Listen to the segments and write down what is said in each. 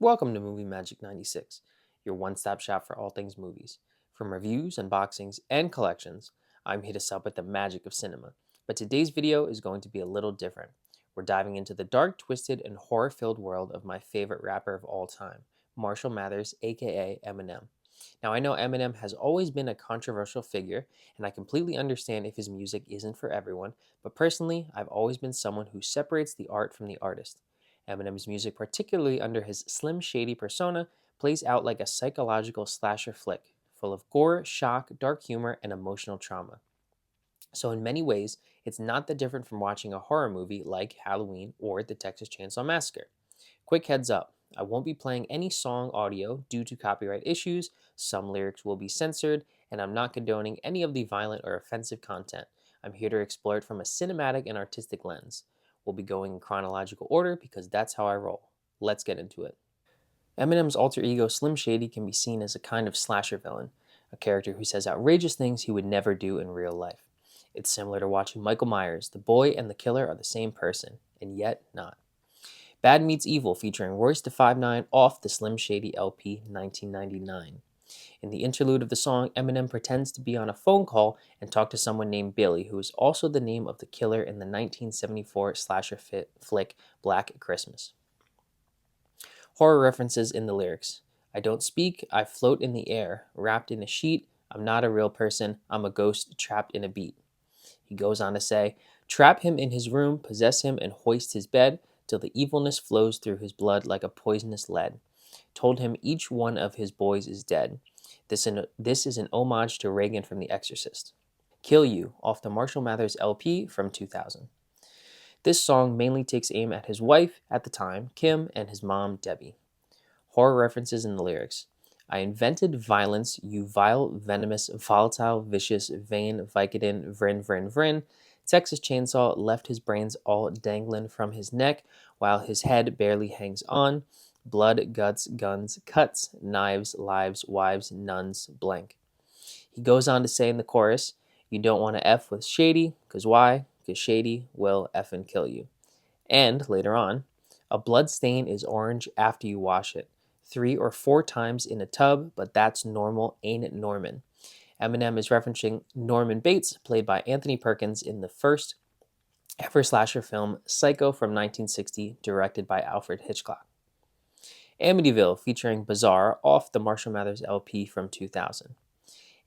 welcome to Movie Magic 96, your one-stop shop for all things movies. From reviews, unboxings, and collections, I'm here to sup at the magic of cinema. But today's video is going to be a little different. We're diving into the dark, twisted, and horror-filled world of my favorite rapper of all time, Marshall Mathers, aka Eminem. Now, I know Eminem has always been a controversial figure, and I completely understand if his music isn't for everyone, but personally, I've always been someone who separates the art from the artist. Eminem's music, particularly under his Slim Shady persona, plays out like a psychological slasher flick, full of gore, shock, dark humor, and emotional trauma. So, in many ways, it's not that different from watching a horror movie like Halloween or The Texas Chainsaw Massacre. Quick heads up, I won't be playing any song audio due to copyright issues, some lyrics will be censored, and I'm not condoning any of the violent or offensive content. I'm here to explore it from a cinematic and artistic lens. We'll be going in chronological order because that's how I roll. Let's get into it. Eminem's alter ego Slim Shady can be seen as a kind of slasher villain, a character who says outrageous things he would never do in real life. It's similar to watching Michael Myers. The boy and the killer are the same person, and yet not. Bad Meets Evil featuring Royce da 5'9" off the Slim Shady LP 1999. In the interlude of the song, Eminem pretends to be on a phone call and talk to someone named Billy, who is also the name of the killer in the 1974 slasher flick Black Christmas. Horror references in the lyrics. I don't speak, I float in the air, wrapped in a sheet. I'm not a real person, I'm a ghost trapped in a beat. He goes on to say, trap him in his room, possess him, and hoist his bed, till the evilness flows through his blood like a poisonous lead. Told him each one of his boys is dead. This is an homage to Reagan from The Exorcist. Kill You, off the Marshall Mathers LP from 2000. This song mainly takes aim at his wife, at the time, Kim, and his mom, Debbie. Horror references in the lyrics. I invented violence, you vile, venomous, volatile, vicious, vain, Vicodin, vrin. Texas Chainsaw left his brains all dangling from his neck, while his head barely hangs on. Blood, guts, guns, cuts, knives, lives, wives, nuns, blank. He goes on to say in the chorus, you don't want to F with Shady, because why? Because Shady will effing kill you. And later on, a blood stain is orange after you wash it. 3 or 4 times in a tub, but that's normal, ain't it, Norman? Eminem is referencing Norman Bates, played by Anthony Perkins in the first ever slasher film Psycho from 1960, directed by Alfred Hitchcock. Amityville, featuring Bizarre, off the Marshall Mathers LP from 2000.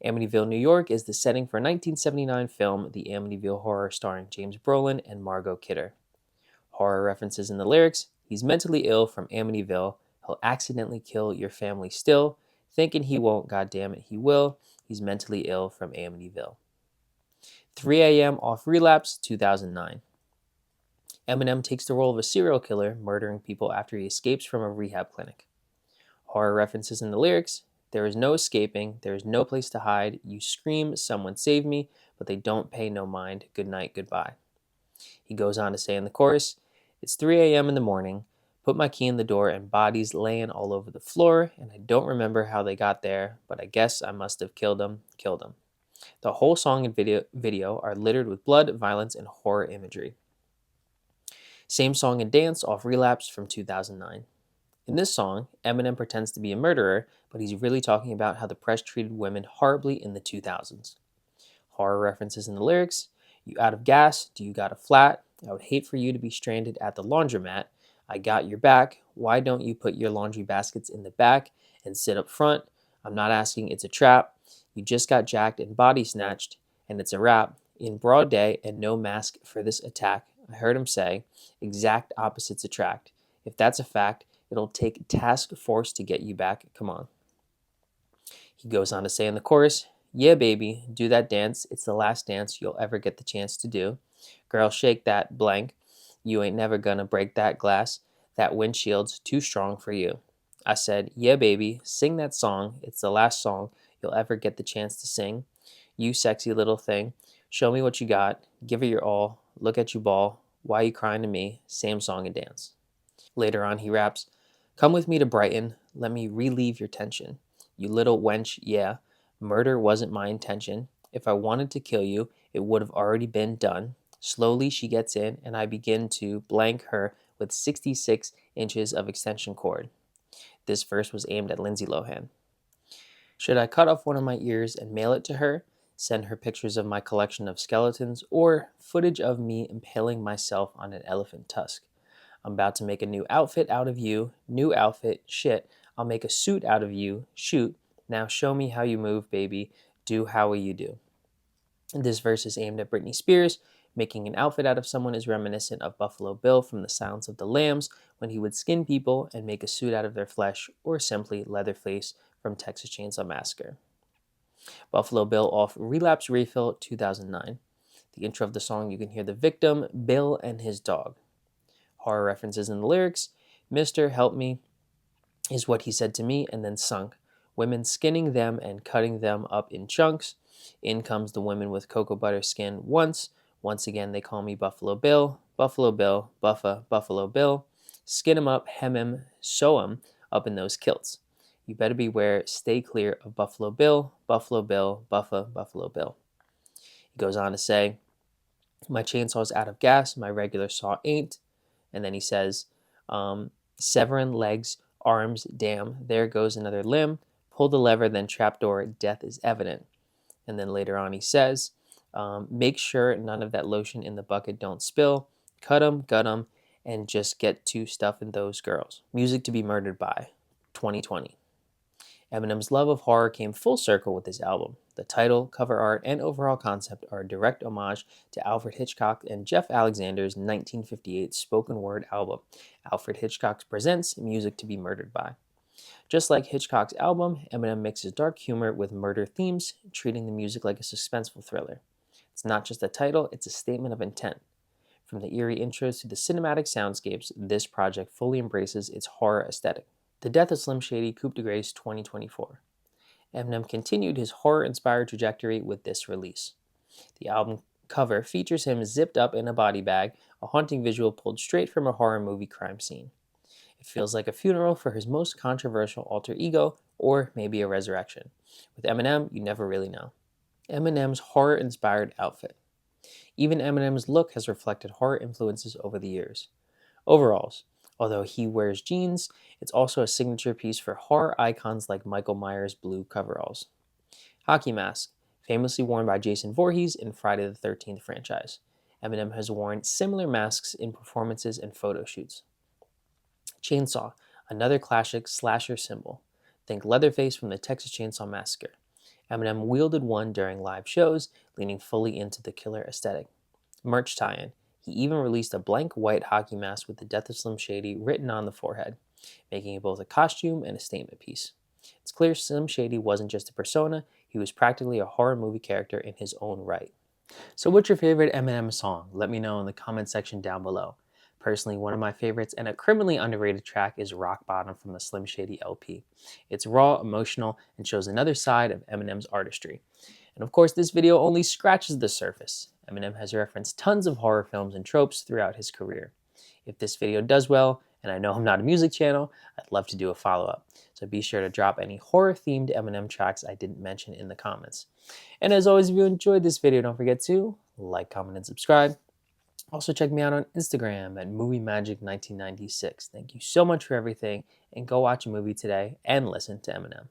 Amityville, New York is the setting for 1979 film The Amityville Horror, starring James Brolin and Margot Kidder. Horror references in the lyrics. He's mentally ill from Amityville. He'll accidentally kill your family still. Thinking he won't, goddammit, he will. He's mentally ill from Amityville. 3 a.m. off Relapse, 2009. Eminem takes the role of a serial killer, murdering people after he escapes from a rehab clinic. Horror references in the lyrics. There is no escaping. There is no place to hide. You scream, someone save me, but they don't pay no mind. Good night, goodbye. He goes on to say in the chorus, it's 3 a.m. in the morning, put my key in the door and bodies laying all over the floor, and I don't remember how they got there, but I guess I must have killed them. The whole song and video are littered with blood, violence, and horror imagery. Same Song and Dance off Relapse from 2009. In this song, Eminem pretends to be a murderer, but he's really talking about how the press treated women horribly in the 2000s. Horror references in the lyrics. You out of gas? Do you got a flat? I would hate for you to be stranded at the laundromat. I got your back. Why don't you put your laundry baskets in the back and sit up front? I'm not asking, it's a trap. You just got jacked and body snatched, and it's a wrap. In broad day and no mask for this attack. I heard him say, exact opposites attract. If that's a fact, it'll take task force to get you back. Come on. He goes on to say in the chorus, yeah, baby, do that dance. It's the last dance you'll ever get the chance to do. Girl, shake that blank. You ain't never gonna break that glass. That windshield's too strong for you. I said, yeah, baby, sing that song. It's the last song you'll ever get the chance to sing. You sexy little thing. Show me what you got. Give it your all. Look at you ball. Why you crying to me? Same song and dance. Later on, he raps, come with me to Brighton. Let me relieve your tension. You little wench, yeah. Murder wasn't my intention. If I wanted to kill you, it would have already been done. Slowly she gets in, and I begin to blank her with 66 inches of extension cord. This verse was aimed at Lindsay Lohan. Should I cut off one of my ears and mail it to her, send her pictures of my collection of skeletons, or footage of me impaling myself on an elephant tusk? I'm about to make a new outfit out of you. New outfit. Shit. I'll make a suit out of you. Shoot. Now show me how you move, baby. Do how you do. This verse is aimed at Britney Spears. Making an outfit out of someone is reminiscent of Buffalo Bill from The Silence of the Lambs when he would skin people and make a suit out of their flesh, or simply Leatherface from Texas Chainsaw Massacre. Buffalo Bill off Relapse Refill 2009. The intro of the song, you can hear the victim, Bill, and his dog. Horror references in the lyrics. Mister, help me, is what he said to me and then sunk. Women skinning them and cutting them up in chunks. In comes the women with cocoa butter skin once. Once again, they call me Buffalo Bill, Buffalo Bill, Buffalo Bill. Skin 'em up, hem 'em, sew 'em up in those kilts. You better beware, stay clear of Buffalo Bill, Buffalo Bill, Buffalo Bill. He goes on to say, my chainsaw's out of gas, my regular saw ain't. And then he says, severing legs, arms, damn, there goes another limb. Pull the lever, then trapdoor, death is evident. And then later on he says, make sure none of that lotion in the bucket don't spill. Cut 'em, gut 'em, and just get to stuffing those girls. Music to be murdered by, 2020. Eminem's love of horror came full circle with this album. The title, cover art, and overall concept are a direct homage to Alfred Hitchcock and Jeff Alexander's 1958 spoken word album, Alfred Hitchcock Presents Music to be Murdered by. Just like Hitchcock's album, Eminem mixes dark humor with murder themes, treating the music like a suspenseful thriller. It's not just a title, it's a statement of intent. From the eerie intros to the cinematic soundscapes, this project fully embraces its horror aesthetic. The Death of Slim Shady Coupe de Grace 2024. Eminem continued his horror-inspired trajectory with this release. The album cover features him zipped up in a body bag, a haunting visual pulled straight from a horror movie crime scene. It feels like a funeral for his most controversial alter ego, or maybe a resurrection. With Eminem, you never really know. Eminem's horror-inspired outfit. Even Eminem's look has reflected horror influences over the years. Overalls. Although he wears jeans, it's also a signature piece for horror icons like Michael Myers' blue coveralls. Hockey mask, famously worn by Jason Voorhees in Friday the 13th franchise. Eminem has worn similar masks in performances and photo shoots. Chainsaw, another classic slasher symbol. Think Leatherface from the Texas Chainsaw Massacre. Eminem wielded one during live shows, leaning fully into the killer aesthetic. Merch tie-in. He even released a blank white hockey mask with the Death of Slim Shady written on the forehead, making it both a costume and a statement piece. It's clear Slim Shady wasn't just a persona, he was practically a horror movie character in his own right. So what's your favorite Eminem song? Let me know in the comment section down below. Personally, one of my favorites and a criminally underrated track is Rock Bottom from the Slim Shady LP. It's raw, emotional, and shows another side of Eminem's artistry. And of course, this video only scratches the surface. Eminem has referenced tons of horror films and tropes throughout his career. If this video does well, and I know I'm not a music channel, I'd love to do a follow-up. So be sure to drop any horror-themed Eminem tracks I didn't mention in the comments. And as always, if you enjoyed this video, don't forget to like, comment, and subscribe. Also check me out on Instagram at MovieMagic1996. Thank you so much for everything, and go watch a movie today and listen to Eminem.